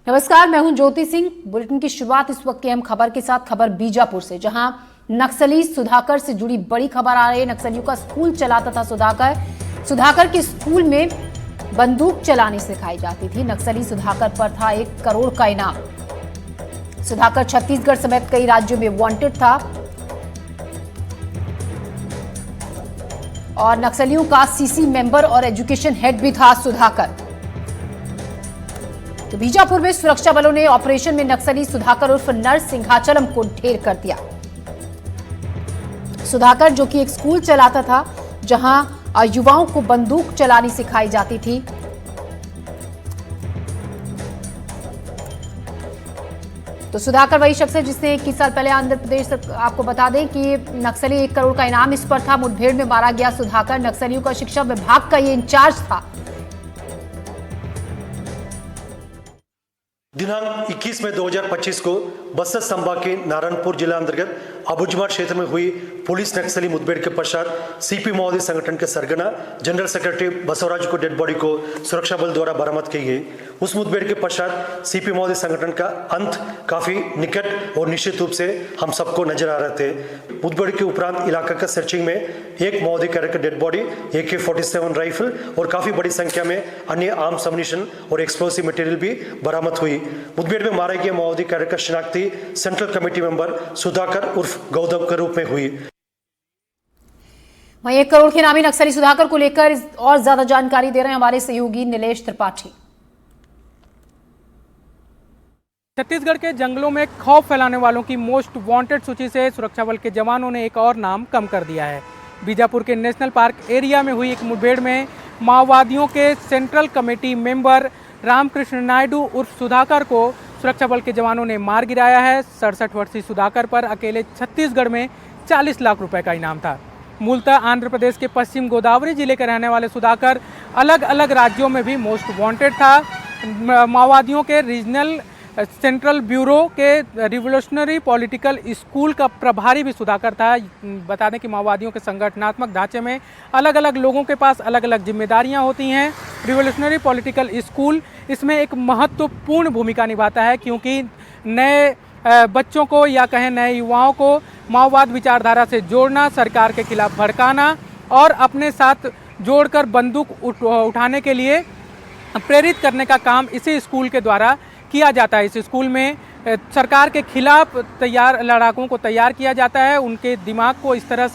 नमस्कार, मैं हूं ज्योति सिंह। बुलेटिन की शुरुआत इस वक्त की अहम खबर के साथ। खबर बीजापुर से, जहां नक्सली सुधाकर से जुड़ी बड़ी खबर आ रही है। नक्सलियों का स्कूल चलाता था सुधाकर के स्कूल में बंदूक चलानी सिखाई जाती थी। नक्सली सुधाकर पर था 1 करोड़ का इनाम। सुधाकर छत्तीसगढ़ समेत कई राज्यों में वांटेड था और नक्सलियों का सीसी मेंबर और एजुकेशन हेड भी था सुधाकर। तो बीजापुर में सुरक्षा बलों ने ऑपरेशन में नक्सली सुधाकर उर्फ नर सिंहाचलम को ढेर कर दिया। सुधाकर, जो कि एक स्कूल चलाता था जहां युवाओं को बंदूक चलानी सिखाई जाती थी, तो सुधाकर वही शख्स है जिसने 21 साल पहले आंध्र प्रदेश, आपको बता दें कि नक्सली 1 करोड़ का इनाम इस पर था। मुठभेड़ में मारा गया सुधाकर। नक्सलियों का शिक्षा विभाग का ये इंचार्ज था। दिनांक 21 मई 2025 को बस्तर संभाग के नारायणपुर जिला अंतर्गत अबुझमाड़ क्षेत्र में हुई पुलिस नक्सली मुठभेड़ के पश्चात सीपी माओवादी संगठन के सरगना जनरल सेक्रेटरी बसवराज को डेड बॉडी को सुरक्षा बल द्वारा बरामद की गई। उस मुठभेड़ के पश्चात सीपी माओवादी संगठन का अंत काफी निकट और निश्चित रूप से हम सबको नजर आ रहे थे। मुठभेड़ के उपरांत इलाका का सर्चिंग में एक माओवादी कैडर का डेड बॉडी, AK-47 राइफल और काफी बड़ी संख्या में अन्य आर्म्स अम्युनिशन और एक्सप्लोसिव मटेरियल भी बरामद हुई। मुठभेड़ में मारे गए माओवादी कैडर का शिनाख्ती सेंट्रल कमेटी मेंबर सुधाकर उर्फ गौतम के रूप में हुई। वहीं 1 करोड़ के नामी नक्सली सुधाकर को लेकर और ज्यादा जानकारी दे रहे हैं हमारे सहयोगी नीलेश त्रिपाठी। छत्तीसगढ़ के जंगलों में खौफ फैलाने वालों की मोस्ट वांटेड सूची से सुरक्षा बल के जवानों ने एक और नाम कम कर दिया है। बीजापुर के नेशनल पार्क एरिया में हुई एक मुठभेड़ में माओवादियों के central committee member Ramakrishna Naidu उर्फ सुधाकर को सुरक्षा बल के जवानों ने मार गिराया है। 67 वर्षीय सुधाकर पर अकेले छत्तीसगढ़ में 40 लाख रुपए का इनाम था। मूलतः आंध्र प्रदेश के पश्चिम गोदावरी जिले के रहने वाले सुधाकर अलग अलग राज्यों में भी मोस्ट वांटेड था। माओवादियों के रीजनल सेंट्रल ब्यूरो के रिवोल्यूशनरी पॉलिटिकल स्कूल का प्रभारी भी सुधाकर था। बता दें कि माओवादियों के संगठनात्मक ढांचे में अलग अलग लोगों के पास अलग अलग जिम्मेदारियां होती हैं। रिवोल्यूशनरी पॉलिटिकल स्कूल इसमें एक महत्वपूर्ण भूमिका निभाता है, क्योंकि नए बच्चों को या कहें नए युवाओं को माओवाद विचारधारा से जोड़ना, सरकार के खिलाफ भड़काना और अपने साथ जोड़कर बंदूक उठाने के लिए प्रेरित करने का काम इसी स्कूल के द्वारा किया जाता है। इस स्कूल में सरकार के खिलाफ तैयार लड़ाकों को तैयार किया जाता है। उनके दिमाग को इस तरह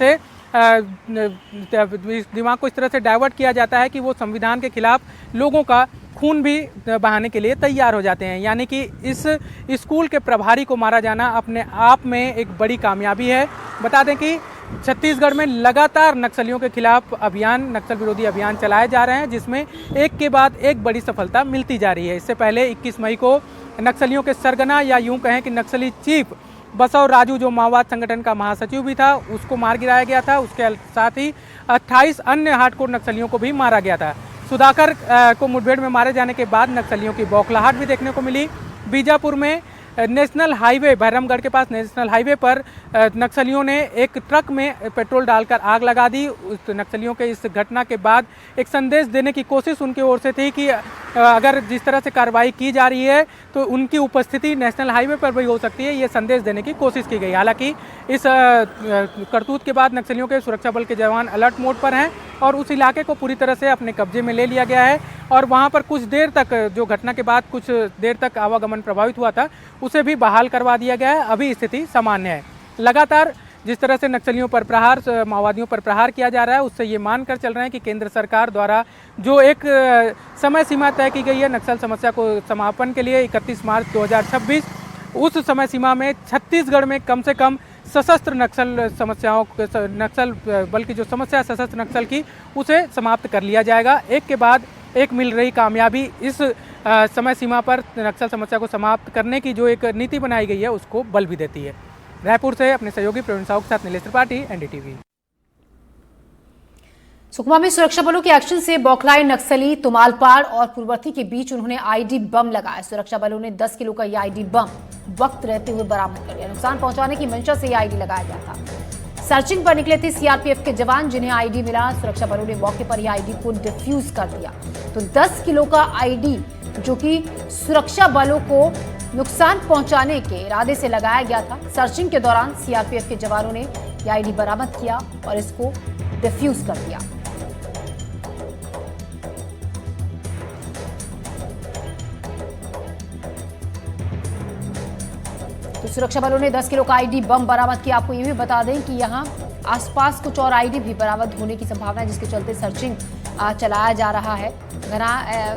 से डाइवर्ट किया जाता है कि वो संविधान के खिलाफ लोगों का खून भी बहाने के लिए तैयार हो जाते हैं। यानी कि इस स्कूल के प्रभारी को मारा जाना अपने आप में एक बड़ी कामयाबी है। बता दें कि छत्तीसगढ़ में लगातार नक्सलियों के खिलाफ अभियान, नक्सल विरोधी अभियान चलाए जा रहे हैं, जिसमें एक के बाद एक बड़ी सफलता मिलती जा रही है। इससे पहले 21 मई को नक्सलियों के सरगना या यूं कहें कि नक्सली चीफ बसव राजू, जो माओवाद संगठन का महासचिव भी था, उसको मार गिराया गया था। उसके साथ ही 28 अन्य हार्डकोर नक्सलियों को भी मारा गया था। सुधाकर को मुठभेड़ में मारे जाने के बाद नक्सलियों की बौखलाहट भी देखने को मिली। बीजापुर में नेशनल हाईवे, भैरमगढ़ के पास नेशनल हाईवे पर नक्सलियों ने एक ट्रक में पेट्रोल डालकर आग लगा दी। उस नक्सलियों के इस घटना के बाद एक संदेश देने की कोशिश उनकी ओर से थी कि अगर जिस तरह से कार्रवाई की जा रही है तो उनकी उपस्थिति नेशनल हाईवे पर भी हो सकती है, ये संदेश देने की कोशिश की गई। हालांकि इस करतूत के बाद नक्सलियों के सुरक्षा बल के जवान अलर्ट मोड पर हैं और उस इलाके को पूरी तरह से अपने कब्जे में ले लिया गया है और वहाँ पर कुछ देर तक, जो घटना के बाद कुछ देर तक आवागमन प्रभावित हुआ था, उसे भी बहाल करवा दिया गया है। अभी स्थिति सामान्य है। लगातार जिस तरह से नक्सलियों पर प्रहार, माओवादियों पर प्रहार किया जा रहा है, उससे ये मानकर चल रहे हैं कि केंद्र सरकार द्वारा जो एक समय सीमा तय की गई है नक्सल समस्या को समापन के लिए 31 मार्च 2026, उस समय सीमा में छत्तीसगढ़ में कम से कम सशस्त्र नक्सल समस्याओं, नक्सल बल की जो समस्या सशस्त्र नक्सल की, उसे समाप्त कर लिया जाएगा। एक के बाद एक मिल रही कामयाबी इस समय सीमा पर नक्सल समस्या को समाप्त करने की जो एक नीति बनाई गई है, उसको बल भी देती है। रायपुर से अपने सहयोगी प्रवीण साहू के साथ नीलेश त्रिपाठी, NDTV। सुकमा में सुरक्षा बलों के एक्शन से बौखलाए नक्सली तुमालपाड़ और पूर्वर्थी के बीच उन्होंने आईडी बम लगाया। सुरक्षा बलों ने 10 किलो का यह आईडी बम वक्त रहते हुए बरामद कर लिया। नुकसान पहुंचाने की मंशा से यह आईडी लगाया गया था। सर्चिंग पर निकले थे सीआरपीएफ के जवान, जिन्हें आईडी मिला। सुरक्षा बलों ने मौके पर ही आईडी को डिफ्यूज कर दिया। तो 10 किलो का आईडी जो कि सुरक्षा बलों को नुकसान पहुंचाने के इरादे से लगाया गया था। सर्चिंग के दौरान सीआरपीएफ के जवानों ने यह आईडी बरामद किया और इसको डिफ्यूज कर दिया। तो सुरक्षा बलों ने 10 किलो का आईडी बम बरामद किया। आपको ये भी बता दें कि यहाँ आसपास कुछ और आईडी भी बरामद होने की संभावना है, जिसके चलते सर्चिंग चलाया जा रहा है। घना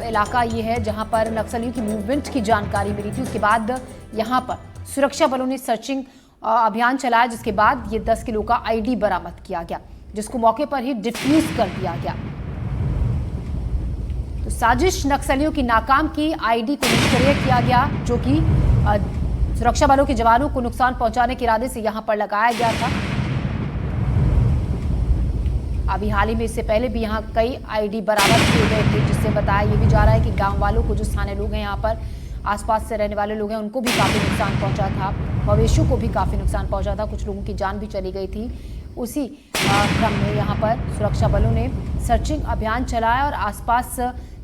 इलाका ये है जहां पर नक्सलियों की मूवमेंट की जानकारी मिली थी। उसके बाद यहां पर सुरक्षा बलों ने सर्चिंग अभियान चलाया, जिसके बाद ये 10 किलो का आईडी बरामद किया गया, जिसको मौके पर ही डिफ्यूज कर दिया गया। तो साजिश नक्सलियों की नाकाम की, आईडी को निष्क्रिय किया गया, जो कि सुरक्षा बलों के जवानों को नुकसान पहुंचाने के इरादे से यहां पर लगाया गया था। अभी हाल ही में इससे पहले भी यहाँ कई आईडी बरामद किए गए थे, जिससे बताया ये भी जा रहा है कि गांव वालों को, जो स्थानीय लोग हैं यहाँ पर आसपास से रहने वाले लोग हैं, उनको भी काफ़ी नुकसान पहुंचा था। मवेशियों को भी काफ़ी नुकसान पहुंचा था। कुछ लोगों की जान भी चली गई थी। उसी क्रम में यहाँ पर सुरक्षा बलों ने सर्चिंग अभियान चलाया और आसपास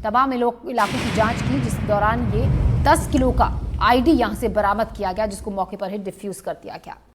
तमाम इलाकों की जाँच की, जिस दौरान ये 10 किलो का आईडी यहाँ से बरामद किया गया, जिसको मौके पर ही डिफ्यूज कर दिया गया।